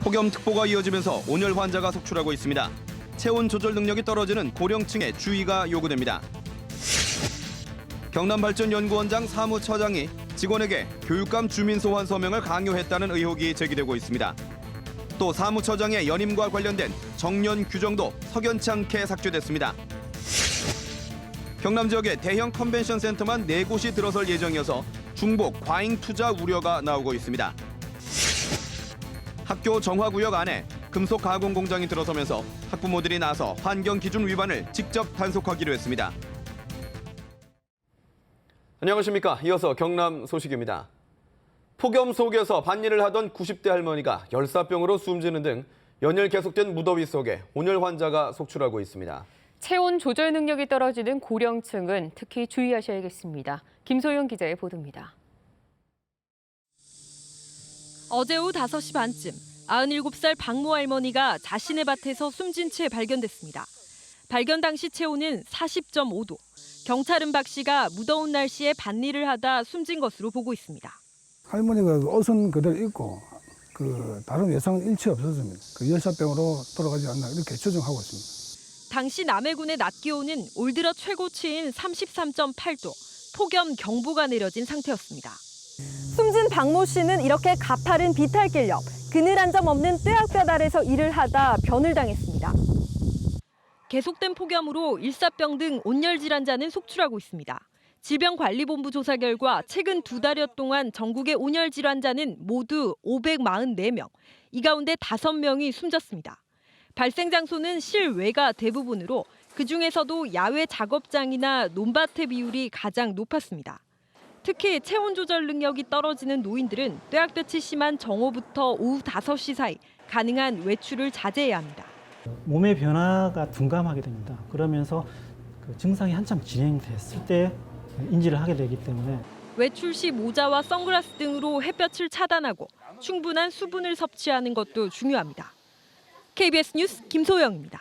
폭염특보가 이어지면서 온열 환자가 속출하고 있습니다. 체온 조절 능력이 떨어지는 고령층에 주의가 요구됩니다. 경남발전연구원장 사무처장이 직원에게 교육감 주민소환 서명을 강요했다는 의혹이 제기되고 있습니다. 또 사무처장의 연임과 관련된 정년 규정도 석연치 않게 삭제됐습니다. 경남 지역의 대형 컨벤션 센터만 4곳이 들어설 예정이어서 중복 과잉 투자 우려가 나오고 있습니다. 학교 정화구역 안에 금속 가공 공장이 들어서면서 학부모들이 나서 환경 기준 위반을 직접 단속하기로 했습니다. 안녕하십니까. 이어서 경남 소식입니다. 폭염 속에서 밭일을 하던 90대 할머니가 열사병으로 숨지는 등 연일 계속된 무더위 속에 온열 환자가 속출하고 있습니다. 체온 조절 능력이 떨어지는 고령층은 특히 주의하셔야겠습니다. 김소영 기자의 보도입니다. 어제 오후 5시 반쯤 97살 박모 할머니가 자신의 밭에서 숨진 채 발견됐습니다. 발견 당시 체온은 40.5도. 경찰은 박 씨가 무더운 날씨에 밭일을 하다 숨진 것으로 보고 있습니다. 할머니가 옷은 그대로 입고 다른 외상은 일체 없었습니다. 열사병으로 돌아가지 않나 이렇게 추정하고 있습니다. 당시 남해군의 낮 기온은 올 들어 최고치인 33.8도, 폭염 경보가 내려진 상태였습니다. 숨진 박모 씨는 이렇게 가파른 비탈길 옆 그늘 한 점 없는 뙤약볕 아래서 일을 하다 변을 당했습니다. 계속된 폭염으로 일사병 등 온열 질환자는 속출하고 있습니다. 질병관리본부 조사 결과 최근 2달여 동안 전국의 온열 질환자는 모두 544명, 이 가운데 5명이 숨졌습니다. 발생 장소는 실외가 대부분으로 그중에서도 야외 작업장이나 논밭의 비율이 가장 높았습니다. 특히 체온 조절 능력이 떨어지는 노인들은 뙤약볕이 심한 정오부터 오후 5시 사이 가능한 외출을 자제해야 합니다. 몸의 변화가 둔감하게 됩니다. 그러면서 증상이 한참 진행됐을 때 인지를 하게 되기 때문에 외출 시 모자와 선글라스 등으로 햇볕을 차단하고 충분한 수분을 섭취하는 것도 중요합니다. KBS 뉴스 김소영입니다.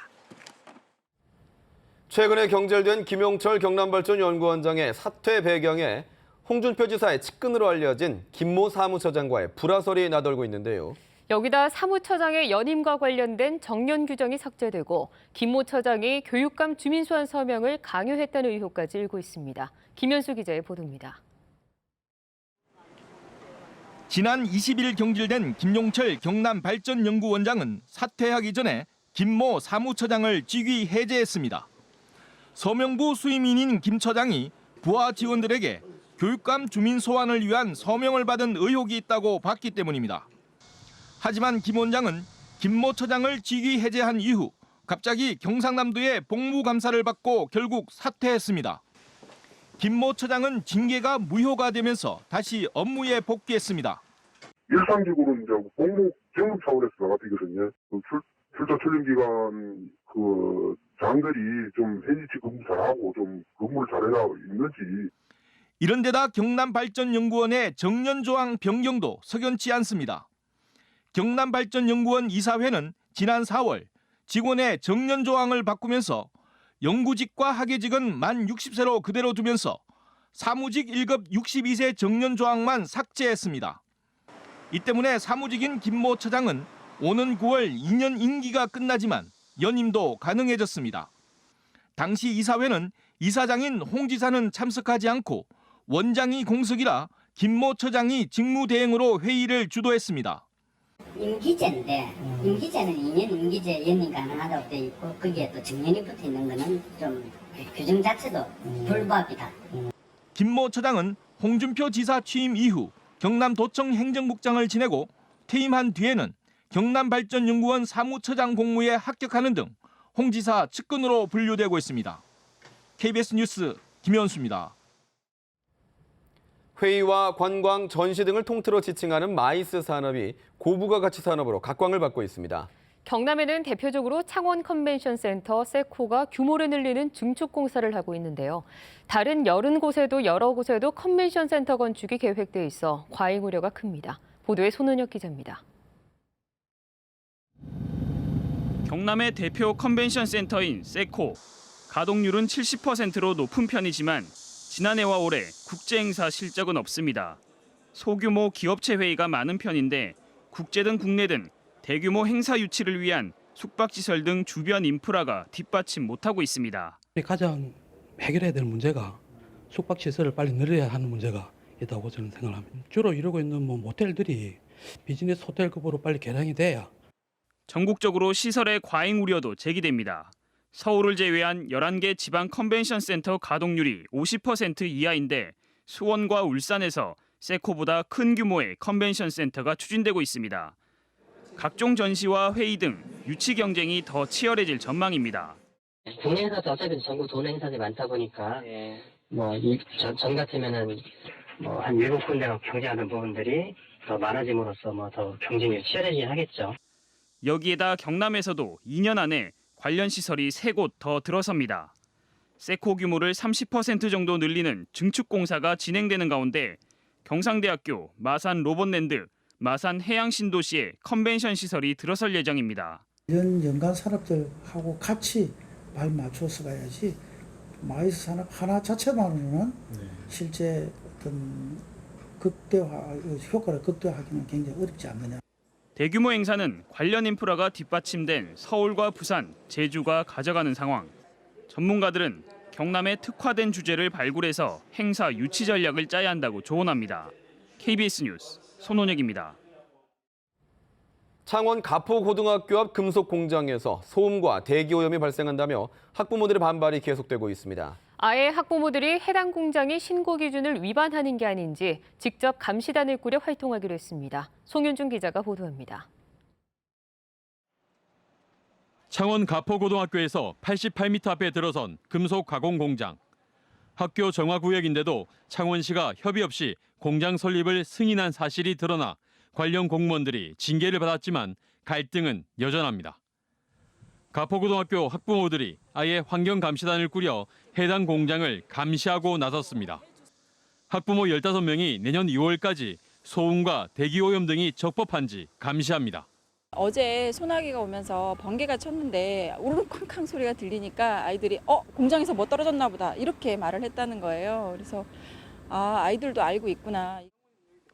최근에 경질된 김용철 경남발전연구원장의 사퇴 배경에 홍준표 지사의 측근으로 알려진 김모 사무처장과의 불화설이 나돌고 있는데요. 여기다 사무처장의 연임과 관련된 정년 규정이 삭제되고 김모 처장이 교육감 주민소환 서명을 강요했다는 의혹까지 일고 있습니다. 김현수 기자의 보도입니다. 지난 20일 경질된 김용철 경남발전연구원장은 사퇴하기 전에 김모 사무처장을 직위 해제했습니다. 서명부 수임인인 김 처장이 부하 직원들에게 교육감 주민 소환을 위한 서명을 받은 의혹이 있다고 봤기 때문입니다. 하지만 김 원장은 김모 처장을 직위 해제한 이후 갑자기 경상남도의 복무감사를 받고 결국 사퇴했습니다. 김모 처장은 징계가 무효가 되면서 다시 업무에 복귀했습니다. 일상적으로 이제 복무 경험 차원에서 나가거든요. 출자 출림 기간 장들이 좀 현지치 근무 잘하고 좀 근무를 잘해야 있는지. 이런데다 경남발전연구원의 정년조항 변경도 석연치 않습니다. 경남발전연구원 이사회는 지난 4월 직원의 정년조항을 바꾸면서 연구직과 학예직은 만 60세로 그대로 두면서 사무직 1급 62세 정년조항만 삭제했습니다. 이 때문에 사무직인 김모 처장은 오는 9월 2년 임기가 끝나지만 연임도 가능해졌습니다. 당시 이사회는 이사장인 홍 지사는 참석하지 않고 원장이 공석이라 김모 처장이 직무대행으로 회의를 주도했습니다. 임기제인데 임기제는 2년 임기제 연임 가능하다고 되어 있고 거기에 또 정년이 붙어 있는 거는 좀 규정 자체도 불법이다. 김모 처장은 홍준표 지사 취임 이후 경남도청 행정국장을 지내고 퇴임한 뒤에는 경남발전연구원 사무처장 공모에 합격하는 등 홍 지사 측근으로 분류되고 있습니다. KBS 뉴스 김현수입니다. 회의와 관광, 전시 등을 통틀어 지칭하는 마이스 산업이 고부가 가치 산업으로 각광을 받고 있습니다. 경남에는 대표적으로 창원 컨벤션 센터 세코가 규모를 늘리는 증축 공사를 하고 있는데요. 다른 여러 곳에도 컨벤션 센터 건축이 계획돼 있어 과잉 우려가 큽니다. 보도에 손은혁 기자입니다. 경남의 대표 컨벤션 센터인 세코. 가동률은 70%로 높은 편이지만 지난해와 올해 국제 행사 실적은 없습니다. 소규모 기업체 회의가 많은 편인데 국제든 국내든 대규모 행사 유치를 위한 숙박시설 등 주변 인프라가 뒷받침 못하고 있습니다. 가장 해결해야 될 문제가 숙박시설을 빨리 늘려야 하는 문제가 있다고 저는 생각합니다. 주로 이러고 있는 모텔들이 비즈니스 호텔급으로 빨리 개량이 돼야. 전국적으로 시설의 과잉 우려도 제기됩니다. 서울을 제외한 11개 지방 컨벤션 센터 가동률이 50% 이하인데 수원과 울산에서 세코보다 큰 규모의 컨벤션 센터가 추진되고 있습니다. 각종 전시와 회의 등 유치 경쟁이 더 치열해질 전망입니다. 국내 행사도 어차피 전국 돈 행사들이 많다 보니까 전 같으면은 한 7군데가 경쟁하는 부분들이 더 많아짐으로써 더 경쟁이 치열해지긴 하겠죠. 여기에다 경남에서도 2년 안에 관련 시설이 3곳 더 들어섭니다. 세코 규모를 30% 정도 늘리는 증축 공사가 진행되는 가운데 경상대학교, 마산 로봇랜드, 마산 해양신도시의 컨벤션 시설이 들어설 예정입니다. 이런 연간 산업들하고 같이 발 맞춰서 가야지 마이스 산업 하나 자체만으로는 실제 어떤 효과를 극대화하기는 굉장히 어렵지 않느냐. 대규모 행사는 관련 인프라가 뒷받침된 서울과 부산, 제주가 가져가는 상황. 전문가들은 경남의 특화된 주제를 발굴해서 행사 유치 전략을 짜야 한다고 조언합니다. KBS 뉴스 손원혁입니다. 창원 가포고등학교 앞 금속 공장에서 소음과 대기오염이 발생한다며 학부모들의 반발이 계속되고 있습니다. 아예 학부모들이 해당 공장이 신고 기준을 위반하는 게 아닌지 직접 감시단을 꾸려 활동하기로 했습니다. 송윤준 기자가 보도합니다. 창원 가포고등학교에서 88m 앞에 들어선 금속 가공 공장. 학교 정화구역인데도 창원시가 협의 없이 공장 설립을 승인한 사실이 드러나 관련 공무원들이 징계를 받았지만 갈등은 여전합니다. 가포고등학교 학부모들이 아예 환경감시단을 꾸려 해당 공장을 감시하고 나섰습니다. 학부모 15명이 내년 2월까지 소음과 대기오염 등이 적법한지 감시합니다. 어제 소나기가 오면서 번개가 쳤는데 우르르 쾅쾅 소리가 들리니까 아이들이 공장에서 뭐 떨어졌나 보다 이렇게 말을 했다는 거예요. 그래서 아이들도 알고 있구나.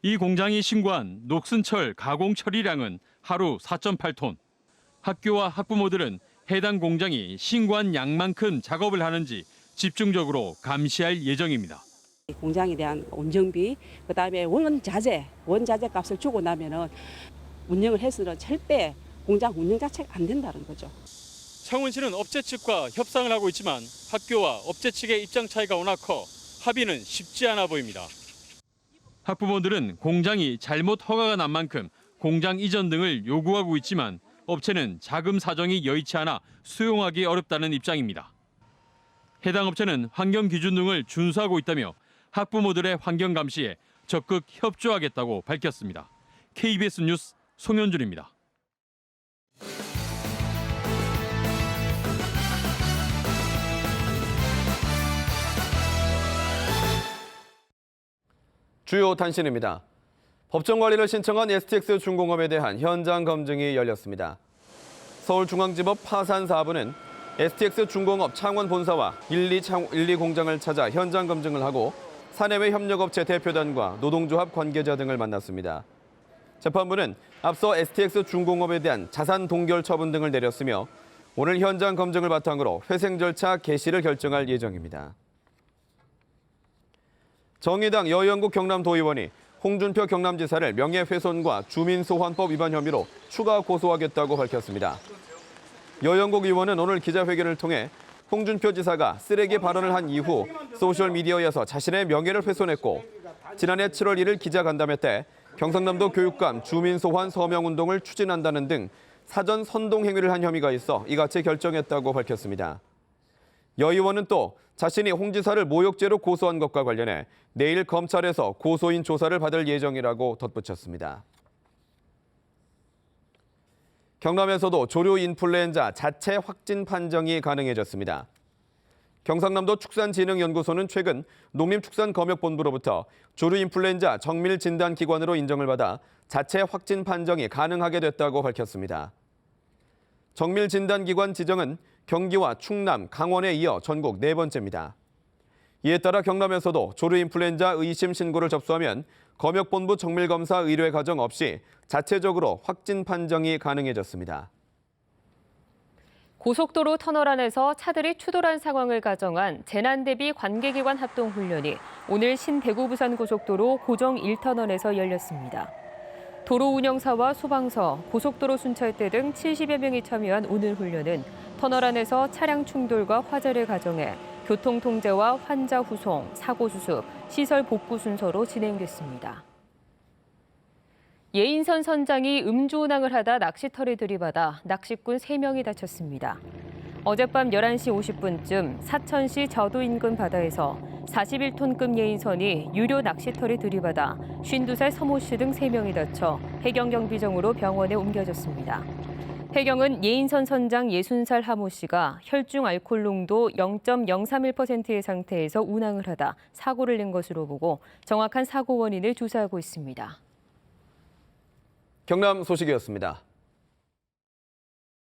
이 공장이 신고한 녹슨철 가공 처리량은 하루 4.8톤. 학교와 학부모들은 해당 공장이 신고한 양만큼 작업을 하는지 집중적으로 감시할 예정입니다. 공장에 대한 운정비, 그다음에 원자재 값을 주고 나면은 운영을 해서는 절대 공장 운영 자체가 안 된다는 거죠. 창원시는 업체 측과 협상을 하고 있지만 학교와 업체 측의 입장 차이가 워낙 커 합의는 쉽지 않아 보입니다. 학부모들은 공장이 잘못 허가가 난 만큼 공장 이전 등을 요구하고 있지만 업체는 자금 사정이 여의치 않아 수용하기 어렵다는 입장입니다. 해당 업체는 환경 기준 등을 준수하고 있다며 학부모들의 환경 감시에 적극 협조하겠다고 밝혔습니다. KBS 뉴스 송현준입니다. 주요 단신입니다. 법정 관리를 신청한 STX 중공업에 대한 현장 검증이 열렸습니다. 서울중앙지법 파산 4부는 STX 중공업 창원 본사와 1, 2 공장을 찾아 현장 검증을 하고 사내외 협력업체 대표단과 노동조합 관계자 등을 만났습니다. 재판부는 앞서 STX 중공업에 대한 자산 동결 처분 등을 내렸으며 오늘 현장 검증을 바탕으로 회생 절차 개시를 결정할 예정입니다. 정의당 여영국 경남도의원이 홍준표 경남지사를 명예훼손과 주민소환법 위반 혐의로 추가 고소하겠다고 밝혔습니다. 여영국 의원은 오늘 기자회견을 통해 홍준표 지사가 쓰레기 발언을 한 이후 소셜미디어에서 자신의 명예를 훼손했고 지난해 7월 1일 기자간담회 때 경상남도 교육감 주민소환 서명운동을 추진한다는 등 사전 선동 행위를 한 혐의가 있어 이같이 결정했다고 밝혔습니다. 여 의원은 또 자신이 홍 지사를 모욕죄로 고소한 것과 관련해 내일 검찰에서 고소인 조사를 받을 예정이라고 덧붙였습니다. 경남에서도 조류 인플루엔자 자체 확진 판정이 가능해졌습니다. 경상남도 축산진흥연구소는 최근 농림축산검역본부로부터 조류 인플루엔자 정밀 진단 기관으로 인정을 받아 자체 확진 판정이 가능하게 됐다고 밝혔습니다. 정밀 진단 기관 지정은 경기와 충남, 강원에 이어 전국 4번째입니다. 이에 따라 경남에서도 조류인플루엔자 의심 신고를 접수하면 검역본부 정밀검사 의뢰 과정 없이 자체적으로 확진 판정이 가능해졌습니다. 고속도로 터널 안에서 차들이 추돌한 상황을 가정한 재난 대비 관계기관 합동 훈련이 오늘 신대구 부산 고속도로 고정 1터널에서 열렸습니다. 도로 운영사와 소방서, 고속도로 순찰대 등 70여 명이 참여한 오늘 훈련은 터널 안에서 차량 충돌과 화재를 가정해 교통 통제와 환자 후송, 사고 수습, 시설 복구 순서로 진행됐습니다. 예인선 선장이 음주운항을 하다 낚시터를 들이받아 낚시꾼 3명이 다쳤습니다. 어젯밤 11시 50분쯤 사천시 저도 인근 바다에서 41톤급 예인선이 유료 낚시터를 들이받아 52살 서모 씨 등 3명이 다쳐 해경경비정으로 병원에 옮겨졌습니다. 해경은 예인선 선장 60살 하모 씨가 혈중 알코올 농도 0.031%의 상태에서 운항을 하다 사고를 낸 것으로 보고 정확한 사고 원인을 조사하고 있습니다. 경남 소식이었습니다.